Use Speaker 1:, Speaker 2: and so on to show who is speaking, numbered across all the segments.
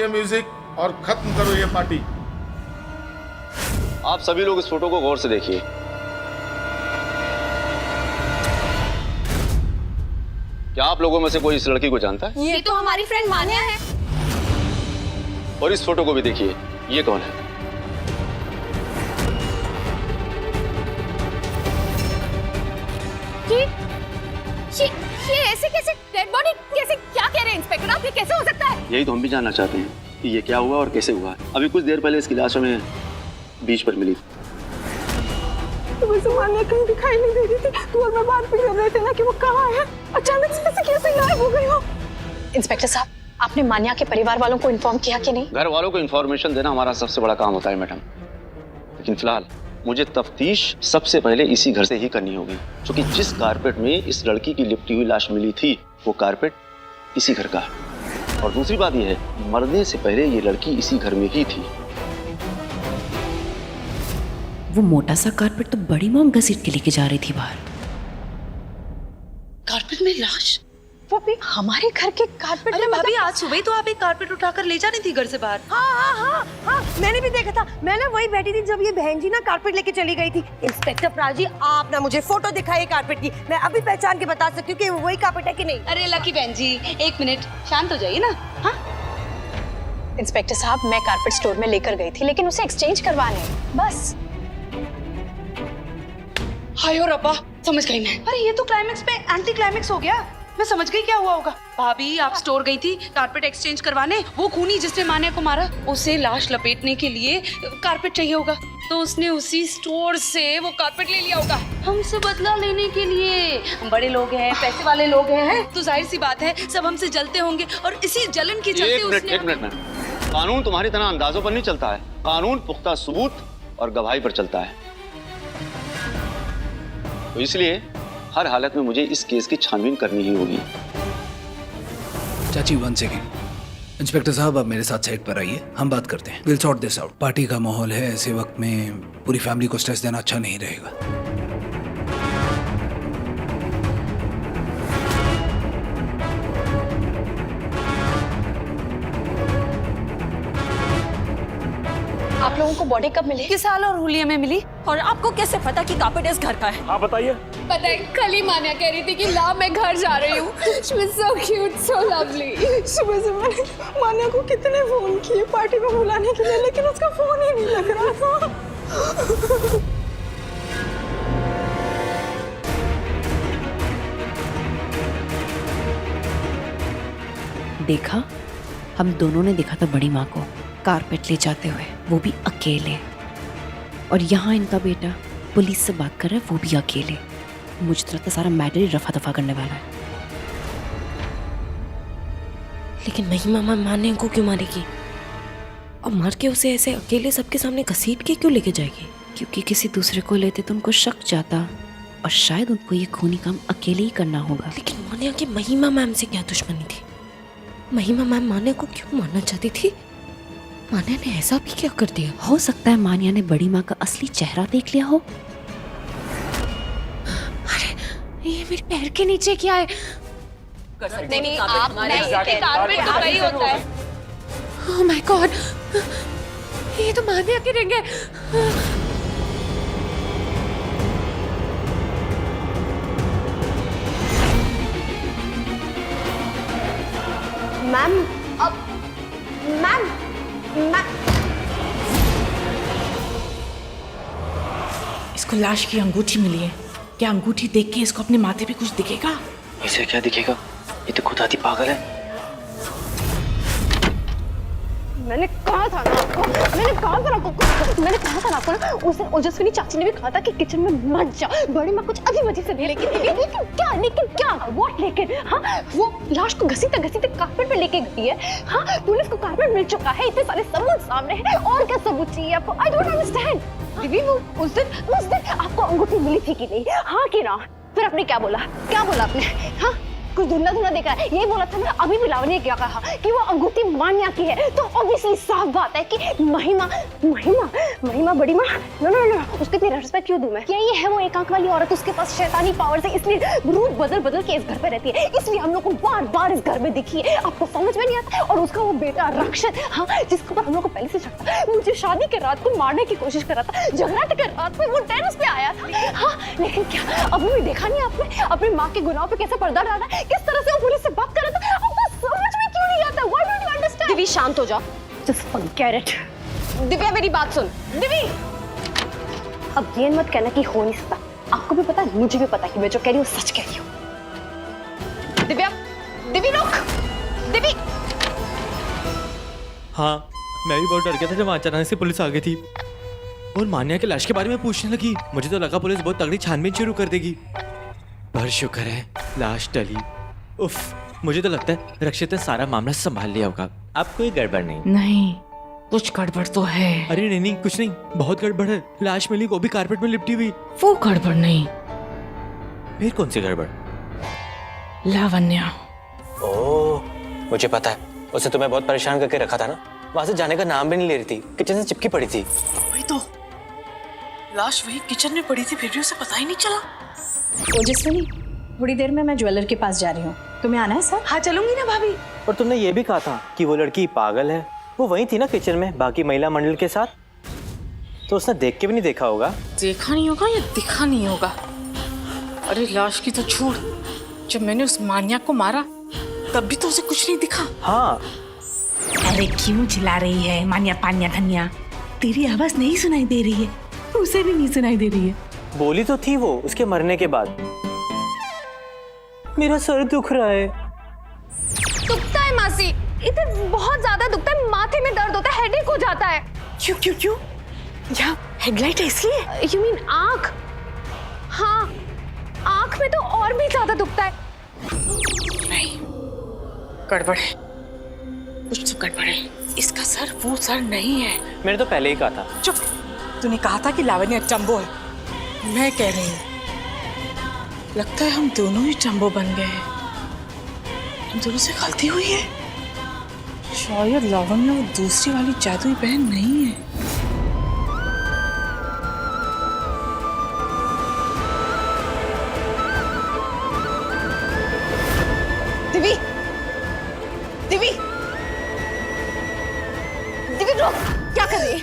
Speaker 1: ये म्यूजिक और खत्म करो ये पार्टी।
Speaker 2: आप सभी लोग इस फोटो को गौर से देखिए। क्या आप लोगों में से कोई इस लड़की को जानता है?
Speaker 3: ये तो हमारी फ्रेंड मान्या है।
Speaker 2: और इस फोटो को भी देखिए, ये कौन है?
Speaker 3: ये ऐसे कैसे डेड बॉडी कैसे? क्या कह रहे हैं इंस्पेक्टर आप? ये कैसे हो सकता है?
Speaker 2: यही तो हम भी जानना चाहते हैं कि ये क्या हुआ और कैसे हुआ। अभी कुछ देर पहले इसकी लाश हमें बीच पर मिली।
Speaker 4: तुम्हें तो मान्या कहीं दिखाई नहीं दे रही थी। तू और मैं बात भी कर रहे थे ना कि वो कहाँ है। अचानक से कैसे गायब हो गई हो?
Speaker 5: इंस्पेक्टर साहब, आपने मान्या के परिवार वालों को इन्फॉर्म किया कि नहीं?
Speaker 2: घर वालों को इन्फॉर्मेशन देना हमारा सबसे बड़ा काम होता है मैडम, लेकिन फिलहाल मुझे तफ्तीश सबसे पहले इसी घर से ही करनी होगी, क्योंकि जिस कारपेट में इस लड़की की लिपटी हुई लाश मिली थी वो कारपेट इसी घर का है। और दूसरी बात यह है, मरने से पहले ये लड़की इसी घर में ही थी।
Speaker 6: वो मोटा सा कारपेट तो बड़ी मॉम घसीट के लेके जा रही थी बाहर।
Speaker 5: कारपेट में लाश? वो भी हमारे घर के कारपेट
Speaker 7: अरे
Speaker 5: में?
Speaker 7: भाभी, आज सुबह ही तो आप एक कारपेट उठाकर ले जा रही थी घर से बाहर।
Speaker 4: हाँ, मैंने भी देखा था। मैं ना वही बैठी थी जब ये बहन जी ना कारपेट लेके चली गई थी। इंस्पेक्टर प्राज जी, आप ना मुझे फोटो दिखाइए कारपेट की। मैं अभी पहचान के बता सकती हूँ कि वही कारपेट है कि नहीं।
Speaker 7: अरे लकी बहन जी, एक मिनट शांत हो जाइए ना। हाँ,
Speaker 5: इंस्पेक्टर साहब, मैं कारपेट स्टोर में लेकर गई थी, लेकिन उसे एक्सचेंज करवाने बस।
Speaker 7: हाय और रब्बा, समझ गई मैं। अरे ये तो क्लाइमेक्स पे एंटी क्लाइमेक्स हो गया। मैं समझ गई क्या हुआ होगा। भाभी, आप स्टोर गई थी कारपेट एक्सचेंज करवाने। वो खूनी जिसने मान्या को मारा, उसे लाश लपेटने के लिए कारपेट चाहिए होगा, तो उसने उसी स्टोर से वो कारपेट ले लिया होगा हमसे बदला लेने के लिए। हम बड़े लोग हैं, पैसे वाले लोग हैं, तो जाहिर सी बात है सब हमसे जलते होंगे, और इसी जलन के चलते उसने।
Speaker 2: एक मिनट। कानून तुम्हारी तरह अंदाजों पर नहीं चलता है। कानून पुख्ता सबूत और गवाही पर चलता है। तो इसलिए हर हालत में मुझे इस केस की छानबीन करनी ही होगी।
Speaker 8: चाची 1 सेकेंड। इंस्पेक्टर साहब, आप मेरे साथ साइड पर आइए, हम बात करते हैं। Will sort this out. Party का माहौल है, ऐसे वक्त में पूरी फैमिली को स्ट्रेस देना अच्छा नहीं रहेगा।
Speaker 5: आप लोगों को बॉडी कब मिली?
Speaker 3: किस साल और हुलिये में मिली? और आपको कैसे पता कि कारपेट इस घर का है?
Speaker 9: आप बताइए।
Speaker 3: पता है, कल ही मान्या कह रही थी कि ला मैं घर जा रही हूँ। She was so cute, so lovely.
Speaker 4: सुबह से मैंने मान्या को कितने फोन किए पार्टी में बुलाने के लिए, लेकिन उसका फोन ही नहीं लग रहा था।
Speaker 6: देखा, हम दोनों ने देखा था बड़ी माँ को कारपेट ले जाते हुए, वो भी अकेले। और यहाँ इनका बेटा पुलिस से बात कर रहा है, वो भी अकेले। मुझे तो लगता है सारा मैटर ही रफा दफा करने वाला है।
Speaker 10: लेकिन महिमा माँ मान्या को क्यों मारेगी और मार के उसे ऐसे अकेले सबके सामने घसीट के क्यों लेके जाएगी?
Speaker 6: क्योंकि किसी दूसरे को लेते तो उनको शक जाता, और शायद उनको ये खूनी काम अकेले ही करना होगा।
Speaker 10: लेकिन मान्या की महिमा मैम से क्या दुश्मनी थी? महिमा मैम मान्या को क्यों मारना चाहती थी? मान्या ने ऐसा भी क्या कर दिया?
Speaker 6: हो सकता है मान्या ने बड़ी माँ का असली चेहरा देख लिया हो।
Speaker 10: अरे ये मेरे पैर के नीचे क्या है?
Speaker 3: नहीं, आप नहीं, कारपेट तो वही होता है।
Speaker 10: ओह माय गॉड, ये तो मान्या की रिंग है।
Speaker 4: मैम, मैम,
Speaker 7: इसको लाश की अंगूठी मिली है। क्या अंगूठी देख के इसको अपने माथे पे कुछ दिखेगा?
Speaker 2: इसे क्या दिखेगा? ये तो खुद आती पागल है।
Speaker 4: मैंने कहा था ना आपको, मैंने कहा था ना आपको ना, उस दिन ओजस्विनी चाची ने भी कहा था कि किचन में मत जा। बड़ी माँ कुछ अजीब अजीब से दे। लेकिन क्या व्हाट? लेकिन हाँ, वो लाश को घसीटे कारपेट पे लेके गई है। हाँ, पुलिस को कारपेट मिल चुका है, इतने सारे सबूत सामने हैं, और क्या सबूत चाहिए आपको? I don't understand. दीदी, वो उस दिन आपको अंगूठी मिली थी कि नहीं? हाँ कि ना? फिर आपने क्या बोला आपने? हाँ, कुछ धुंधला धुंधला देख रहा है। यही बोला था ना, अभी भी लावण्य ने क्या कहा कि वो अंगूठी मान्या की है, तो ऑब्वियसली साफ बात है कि महिमा महिमा महिमा बड़ी माँ, नो उसको इतनी रिस्पेक्ट क्यों दूं मैं? क्या ये है वो एक आंख वाली औरत, उसके पास शैतानी पावर्स है, इसलिए रूप बदल बदल के इस घर पे रहती है, इसलिए हम लोग को बार बार इस घर में दिखी है, आपको समझ में नहीं आता? और उसका वो बेटा रक्षित, हाँ, जिसके ऊपर हम लोग को पहले से शक था, मुझे शादी के रात को मारने की कोशिश कर रहा था, झगड़ा के रात में वो टेरेस पे आया था, हाँ, लेकिन क्या अभी भी देखा नहीं आपने अपनी माँ के गुनाहों पे कैसे पर्दा डाला है, किस तरह से वो पुलिस से बात कर रहा था, आपको समझ में क्यों नहीं आता? Why don't you understand? Divya शांत हो जाओ, just forget it. दिव्या मेरी बात सुन, दिव्या, अब ये मत कहना कि हो नहीं सकता, आपको भी पता है, मुझे भी पता है कि मैं जो कह रही हूँ सच कह रही हूँ। दिव्या, दिव्या रुक, दिव्या।
Speaker 9: हाँ, मैं भी बहुत डर गया था जब अचानक से पुलिस आ गई थी और मान्या के लाश के बारे में पूछने लगी। मुझे तो लगा पुलिस बहुत तगड़ी छानबीन शुरू कर देगी, पर शुक्र है लाश टली। उफ, मुझे तो लगता है रक्षित ने सारा मामला संभाल लिया होगा, अब कोई गड़बड़ नहीं।
Speaker 10: नहीं, कुछ गड़बड़ तो है।
Speaker 9: अरे नहीं, कुछ नहीं, बहुत गड़बड़ है। लाश मिली, वो भी कारपेट में लिपटी हुई।
Speaker 10: वो गड़बड़ नहीं।
Speaker 9: फिर कौन सी गड़बड़?
Speaker 10: लावण्या।
Speaker 11: ओह, मुझे पता है, उसे तुम्हें बहुत परेशान करके रखा था ना, वहां से जाने का नाम भी नहीं ले रही थी, किचन से चिपकी पड़ी थी।
Speaker 10: वही तो, लाश वही किचन में पड़ी थी, फिर भी उसे पता ही नहीं चला।
Speaker 5: ओजस्विनी, थोड़ी देर में मैं ज्वेलर के पास जा रही हूँ, तुम्हें आना है सर?
Speaker 7: हाँ चलूंगी ना भाभी।
Speaker 11: और तुमने ये भी कहा था कि वो लड़की पागल है, वो वही थी ना किचन में बाकी महिला मंडल के साथ, तो उसने देख के भी नहीं देखा होगा।
Speaker 10: देखा नहीं होगा या दिखा नहीं होगा? अरे लाश की तो छोड़, जब मैंने उस मान्या को मारा तब भी तो उसे कुछ नहीं दिखा।
Speaker 11: हाँ।
Speaker 12: अरे क्यों चिल्ला रही है मान्या पान्या धन्या? तेरी आवाज नहीं सुनाई दे रही है, उसे भी नहीं सुनाई दे रही है।
Speaker 11: बोली तो थी वो उसके मरने के बाद। मेरा सर दुख रहा है।
Speaker 4: दुखता है मासी, इधर बहुत ज्यादा दुखता है, माथे में दर्द होता है, हेडेक हो जाता है।
Speaker 12: क्यों क्यों क्यों? यहाँ हेडलाइट ऐसी है?
Speaker 4: You mean आँख? हाँ, आँख में तो और भी ज्यादा दुखता है।
Speaker 10: नहीं, गड़बड़ है, कुछ तो गड़बड़ है। इसका सर वो सर नहीं है।
Speaker 11: मैंने तो पहले ही कहा था।
Speaker 10: चुप, तूने कहा था कि लावण्य चंबो है, मैं कह रही हूँ लगता है हम दोनों ही चंबो बन गए हैं। हम दोनों से गलती हुई है, शायद लावण्य वो दूसरी वाली जादुई बहन नहीं है।
Speaker 4: दिव्या, दिव्या, दिव्या रुक, क्या कर रही है?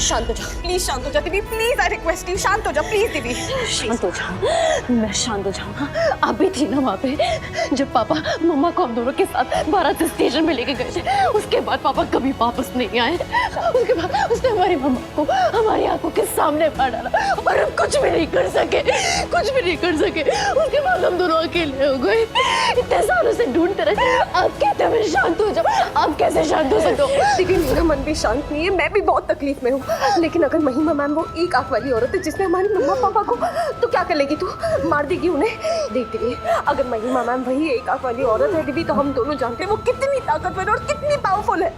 Speaker 4: शांत हो जाओ प्लीज, शांत हो जाओ Divya please, I request you, शांत हो जाओ प्लीज दिव्या, शांत हो जाओ, मैं शांत हो जाऊँ। हाँ, अभी थी ना वहाँ पे जब पापा मम्मा को हम दोनों के साथ बारात स्टेशन में लेके गए थे, उसके बाद पापा कभी वापस नहीं आए। उसके बाद उसने हमारी मम्मा को हमारी आंखों के सामने मार डाला और हम कुछ भी नहीं कर सके, कुछ भी नहीं कर सके। उसके बाद हम दोनों अकेले हो गए, इतने सालों से ढूंढते रहे। अब कहते मैं शांत हो जाओ, अब कैसे शांत हो सकता हूँ? लेकिन मेरा मन भी शांत नहीं है, मैं भी बहुत तकलीफ में हूँ। लेकिन अगर महिमा मैम वो एक आंख वाली औरत है जिसने हमारी मम्मा पापा को, तो क्या कर लेगी तू? मार देगी उन्हें? देख दिव्य, अगर महिमा मैम वही एक आंख वाली औरत है दिव्य, तो हम दोनों जानते हैं वो कितनी ताकतवर और कितनी पावरफुल है।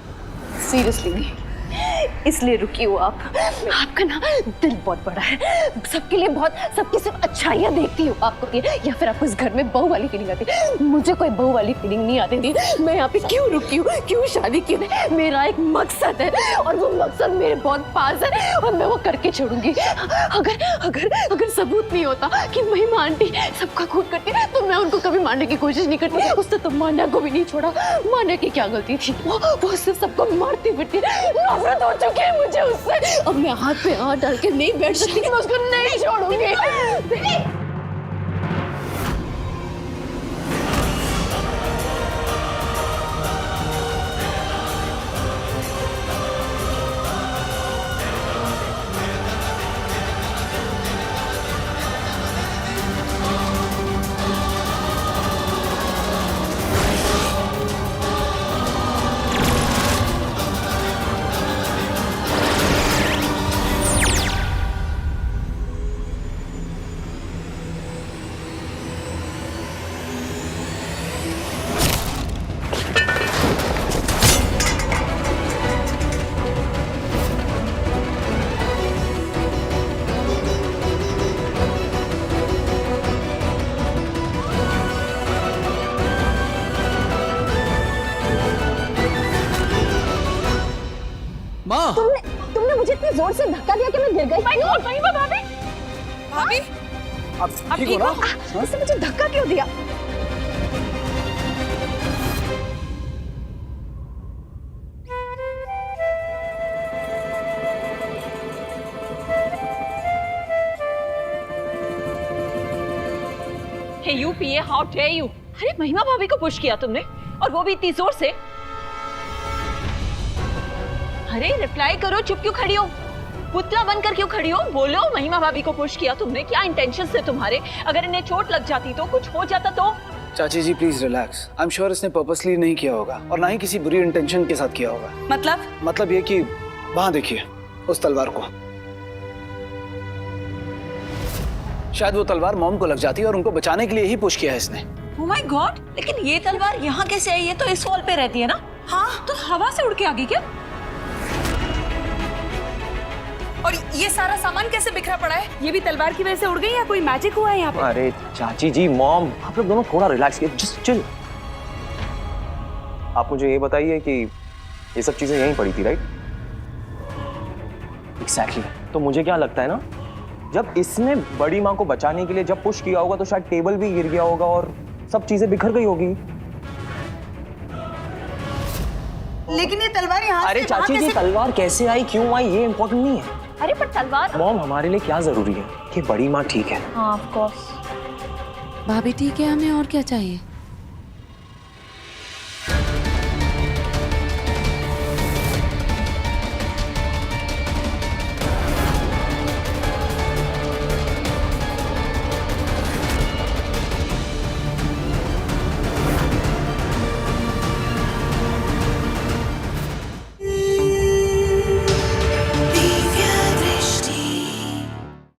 Speaker 4: सीरियसली, इसलिए रुकी हो आप। आपका ना दिल बहुत बड़ा है, सबके लिए बहुत, सबकी सिर्फ अच्छाइयाँ देखती हो आपको, या फिर आपको इस घर में बहू वाली फीलिंग आती है? मुझे कोई बहू वाली फीलिंग नहीं आती थी। मैं यहाँ पे क्यों रुकी हूँ, क्यों शादी की है? मेरा एक मकसद है और वो मकसद मेरे बहुत पास है और मैं वो करके छोड़ूंगी। अगर अगर अगर सबूत नहीं होता कि महिमा आंटी सबका खून करती है, तो मैं उनको कभी मारने की कोशिश नहीं करती। उसने तो मान्या को भी नहीं छोड़ा। मान्या की क्या गलती थी? वो सिर्फ सबको मारती फिरती है, नफरत हो चुकी है मुझे उससे। अब मैं हाथ पे हाथ डाल के नहीं बैठ सकती, मैं उसको नहीं छोड़ूंगी। जोर से धक्का दिया कि मैं गिर गई।
Speaker 3: महिमा भाभी
Speaker 7: भाभी
Speaker 8: अब ठीक हो ना?
Speaker 4: उसने मुझे धक्का क्यों दिया?
Speaker 3: Hey you PA, how dare you. अरे महिमा भाभी को पुश किया तुमने, और वो भी इतनी जोर से। अरे रिप्लाई करो, चुप क्यों खड़ी हो? पुतला बनकर क्यों खड़ी हो? बोलो, महिमा भाभी को पुश किया तुमने, क्या इंटेंशन थे तुम्हारे? अगर इन्हें चोट लग जाती तो, कुछ हो जाता तो?
Speaker 8: चाची जी please relax. I am sure इसने पर्पसली नहीं किया होगा और ना ही किसी बुरी इंटेंशन के साथ किया होगा।
Speaker 7: मतलब
Speaker 8: ये कि वहां देखिए उस तलवार को। शायद वो तलवार मॉम को लग जाती है और उनको बचाने के लिए ही पुश किया है इसने।
Speaker 3: Oh my God! लेकिन ये तलवार यहाँ कैसे आई? ये तो इस वॉल पे रहती है ना? हाँ, तो हवा से उड़ के आ गई क्या?
Speaker 7: और ये सारा सामान कैसे बिखरा पड़ा है? ये भी तलवार की वजह से उड़ गई या कोई मैजिक हुआ है यहाँ पे?
Speaker 11: अरे चाची जी, मॉम, आप लोग दोनों थोड़ा रिलैक्स कीजिए, जस्ट चिल। आप मुझे ये बताइए कि ये सब चीजें यहीं पड़ी थी, राइट? एग्जैक्टली। तो मुझे क्या लगता है ना, जब इसने बड़ी माँ को बचाने के लिए जब पुश किया होगा तो शायद टेबल भी गिर गया होगा और सब चीजें बिखर गई होगी।
Speaker 7: लेकिन ये तलवार यहाँ
Speaker 11: अरे चाची जी, तलवार कैसे आई, क्यों आई, ये इम्पोर्टेंट नहीं है।
Speaker 3: अरे पर तलवार।
Speaker 11: मॉम, हमारे लिए क्या जरूरी है कि बड़ी माँ ठीक है।
Speaker 3: हाँ, ऑफ कोर्स।
Speaker 6: भाभी ठीक है, हमें और क्या चाहिए?